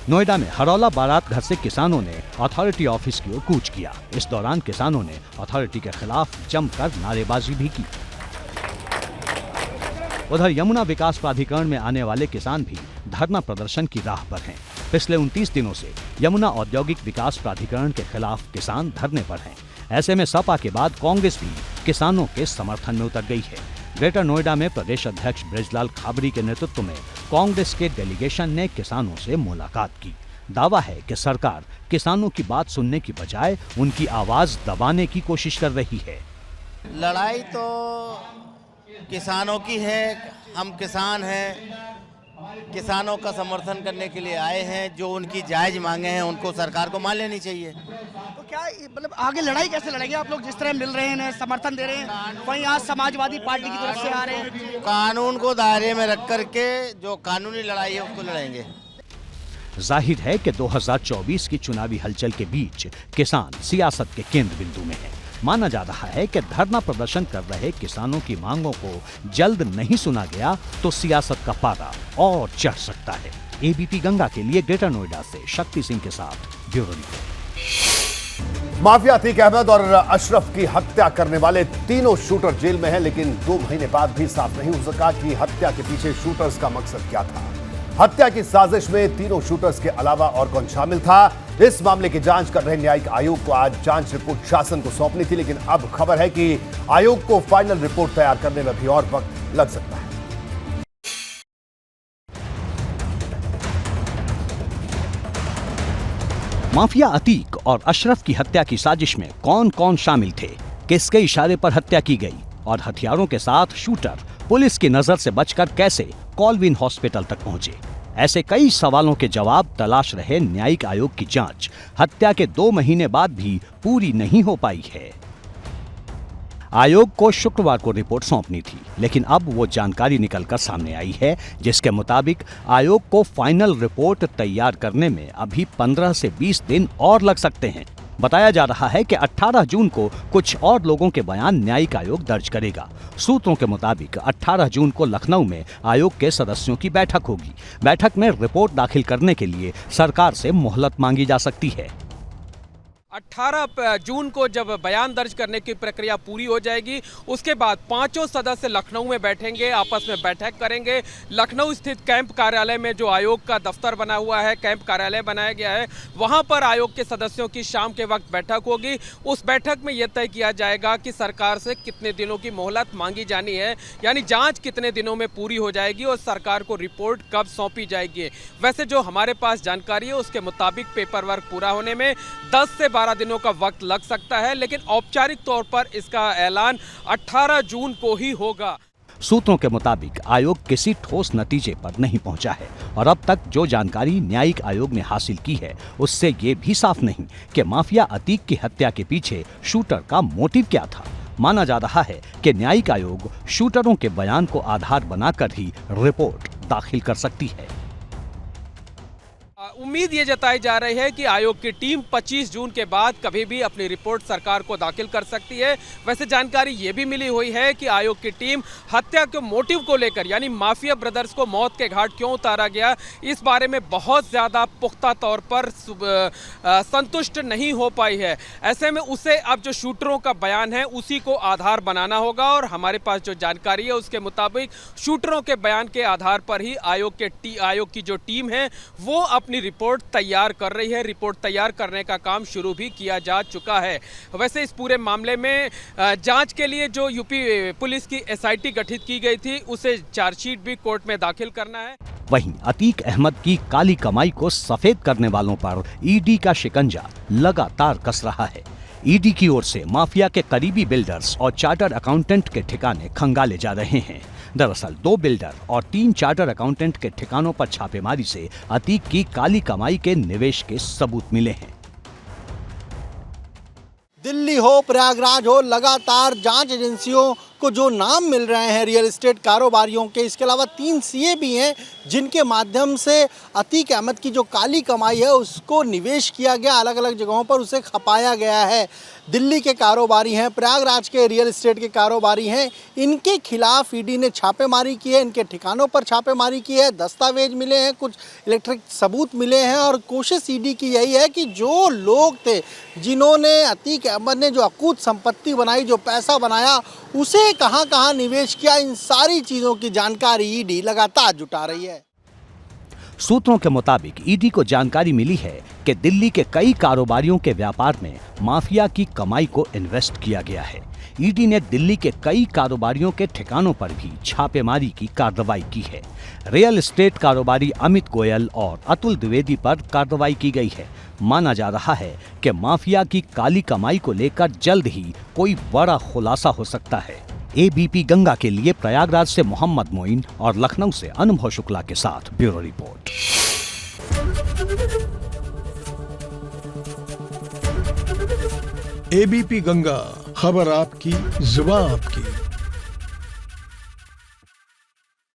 नोएडा में हरौला बारात घर से किसानों ने अथॉरिटी ऑफिस की ओर कूच किया। इस दौरान किसानों ने अथॉरिटी के खिलाफ जमकर नारेबाजी भी की। उधर यमुना विकास प्राधिकरण में आने वाले किसान भी धरना प्रदर्शन की राह पर हैं। पिछले 29 दिनों से यमुना औद्योगिक विकास प्राधिकरण के खिलाफ किसान धरने पर हैं। ऐसे में सपा के बाद कांग्रेस भी किसानों के समर्थन में उतर गई है। ग्रेटर नोएडा में प्रदेश अध्यक्ष बृजलाल खाबरी के नेतृत्व में कांग्रेस के डेलीगेशन ने किसानों से मुलाकात की। दावा है कि सरकार किसानों की बात सुनने की बजाय उनकी आवाज दबाने की कोशिश कर रही है। लड़ाई तो किसानों की है, हम किसान हैं, किसानों का समर्थन करने के लिए आए हैं। जो उनकी जायज मांगे हैं उनको सरकार को मान लेनी चाहिए। तो क्या मतलब आगे लड़ाई कैसे लड़ेंगे आप लोग? जिस तरह मिल रहे हैं, समर्थन दे रहे हैं, वहीं आज समाजवादी पार्टी की तरफ से आ रहे हैं। कानून को दायरे में रख करके जो कानूनी लड़ाई है उसको लड़ेंगे। जाहिर है कि 2024 की चुनावी हलचल के बीच किसान सियासत के केंद्र बिंदु में है। माना जा रहा है कि धरना प्रदर्शन कर रहे किसानों की मांगों को जल्द नहीं सुना गया तो सियासत का पारा और चढ़ सकता है। एबीपी गंगा के लिए ग्रेटर नोएडा से शक्ति सिंह के साथ bureau report. Mafia Atiq Ahmed और अशरफ की हत्या करने वाले तीनों शूटर जेल में हैं, लेकिन 2 महीने बाद भी साफ नहीं हो सका कि हत्या के पीछे शूटर्स का मकसद क्या था। हत्या की साजिश में तीनों शूटर्स के अलावा और कौन शामिल था, इस मामले की जांच कर रहे न्यायिक आयोग को आज जांच रिपोर्ट शासन को सौंपनी थी, लेकिन अब खबर है कि आयोग को फाइनल रिपोर्ट तैयार करने में भी और वक्त लग सकता है। माफिया अतीक और अशरफ की हत्या की साजिश में कौन कौन शामिल थे, किसके इशारे पर हत्या की गई और हथियारों के साथ शूटर पुलिस की नजर से बचकर कैसे कॉलविन हॉस्पिटल तक पहुंचे। ऐसे कई सवालों के जवाब तलाश रहे न्यायिक आयोग की जांच हत्या के 2 महीने बाद भी पूरी नहीं हो पाई है। आयोग को शुक्रवार को रिपोर्ट सौंपनी थी, लेकिन अब वो जानकारी निकलकर सामने आई है जिसके मुताबिक आयोग को फाइनल रिपोर्ट तैयार करने में अभी 15 से 20 दिन और लग सकते हैं। बताया जा रहा है कि 18 जून को कुछ और लोगों के बयान न्यायिक आयोग दर्ज करेगा। सूत्रों के मुताबिक 18 जून को लखनऊ में आयोग के सदस्यों की बैठक होगी। बैठक में रिपोर्ट दाखिल करने के लिए सरकार से मोहलत मांगी जा सकती है। 18 जून को जब बयान दर्ज करने की प्रक्रिया पूरी हो जाएगी, उसके बाद पांचों सदस्य लखनऊ में बैठेंगे, आपस में बैठक करेंगे। लखनऊ स्थित कैंप कार्यालय में जो आयोग का दफ्तर बना हुआ है, कैंप कार्यालय बनाया गया है, वहां पर आयोग के सदस्यों की शाम के वक्त बैठक होगी। उस बैठक में यह तय किया जाएगा कि सरकार से कितने दिनों की मोहलत मांगी जानी है, यानी जाँच कितने दिनों में पूरी हो जाएगी और सरकार को रिपोर्ट कब सौंपी जाएगी। वैसे जो हमारे पास जानकारी है उसके मुताबिक पेपर वर्क पूरा होने में 10 से 12 दिनों का वक्त लग सकता है, लेकिन औपचारिक तौर पर इसका ऐलान 18 जून को ही होगा। सूत्रों के मुताबिक आयोग किसी ठोस नतीजे पर नहीं पहुंचा है और अब तक जो जानकारी न्यायिक आयोग ने हासिल की है उससे ये भी साफ नहीं कि माफिया अतीक की हत्या के पीछे शूटर का मोटिव क्या था। माना जा रहा है कि न्यायिक आयोग शूटरों के बयान को आधार बनाकर ही रिपोर्ट दाखिल कर सकती है। उम्मीद ये जताई जा रही है कि आयोग की टीम 25 जून के बाद कभी भी अपनी रिपोर्ट सरकार को दाखिल कर सकती है। वैसे जानकारी ये भी मिली हुई है कि आयोग की टीम हत्या के मोटिव को लेकर, यानी माफिया ब्रदर्स को मौत के घाट क्यों उतारा गया, इस बारे में बहुत ज़्यादा पुख्ता तौर पर संतुष्ट नहीं हो पाई है। ऐसे में उसे अब जो शूटरों का बयान है उसी को आधार बनाना होगा और हमारे पास जो जानकारी है उसके मुताबिक शूटरों के बयान के आधार पर ही आयोग की जो टीम है वो अपनी रिपोर्ट तैयार कर रही है। रिपोर्ट तैयार करने का काम शुरू भी किया जा चुका है। वैसे इस पूरे मामले में जांच के लिए जो यूपी पुलिस की एसआईटी गठित की गई थी उसे चार्जशीट भी कोर्ट में दाखिल करना है। वहीं अतीक अहमद की काली कमाई को सफेद करने वालों पर ईडी का शिकंजा लगातार कस रहा है। ईडी की ओर से माफिया के करीबी बिल्डर्स और चार्टर्ड अकाउंटेंट के ठिकाने खंगाले जा रहे हैं। दरअसल 2 बिल्डर और 3 चार्टर अकाउंटेंट के ठिकानों पर छापेमारी से अतीक की काली कमाई के निवेश के सबूत मिले हैं। दिल्ली हो, प्रयागराज हो, लगातार जांच एजेंसियों को जो नाम मिल रहे हैं रियल एस्टेट कारोबारियों के, इसके अलावा 3 सीए भी हैं जिनके माध्यम से अतीक अहमद की जो काली कमाई है उसको निवेश किया गया, अलग अलग जगहों पर उसे खपाया गया है। दिल्ली के कारोबारी हैं, प्रयागराज के रियल एस्टेट के कारोबारी हैं, इनके खिलाफ ईडी ने छापेमारी की है, इनके ठिकानों पर छापेमारी की है, दस्तावेज मिले हैं, कुछ इलेक्ट्रिक सबूत मिले हैं और कोशिश ईडी की यही है कि जो लोग थे जिन्होंने अतीक अहमद ने जो अकूत संपत्ति बनाई, जो पैसा बनाया, उसे कहां कहां निवेश किया, इन सारी चीज़ों की जानकारी ईडी लगातार जुटा रही है। सूत्रों के मुताबिक ईडी को जानकारी मिली है कि दिल्ली के कई कारोबारियों के व्यापार में माफिया की कमाई को इन्वेस्ट किया गया है। ईडी ने दिल्ली के कई कारोबारियों के ठिकानों पर भी छापेमारी की कार्रवाई की है। रियल एस्टेट कारोबारी अमित गोयल और अतुल द्विवेदी पर कार्रवाई की गई है। माना जा रहा है कि माफिया की काली कमाई को लेकर जल्द ही कोई बड़ा खुलासा हो सकता है। एबीपी गंगा के लिए प्रयागराज से मोहम्मद मोइन और लखनऊ से अनुभव शुक्ला के साथ ब्यूरो रिपोर्ट। एबीपी गंगा, खबर आपकी, जुबान आपकी।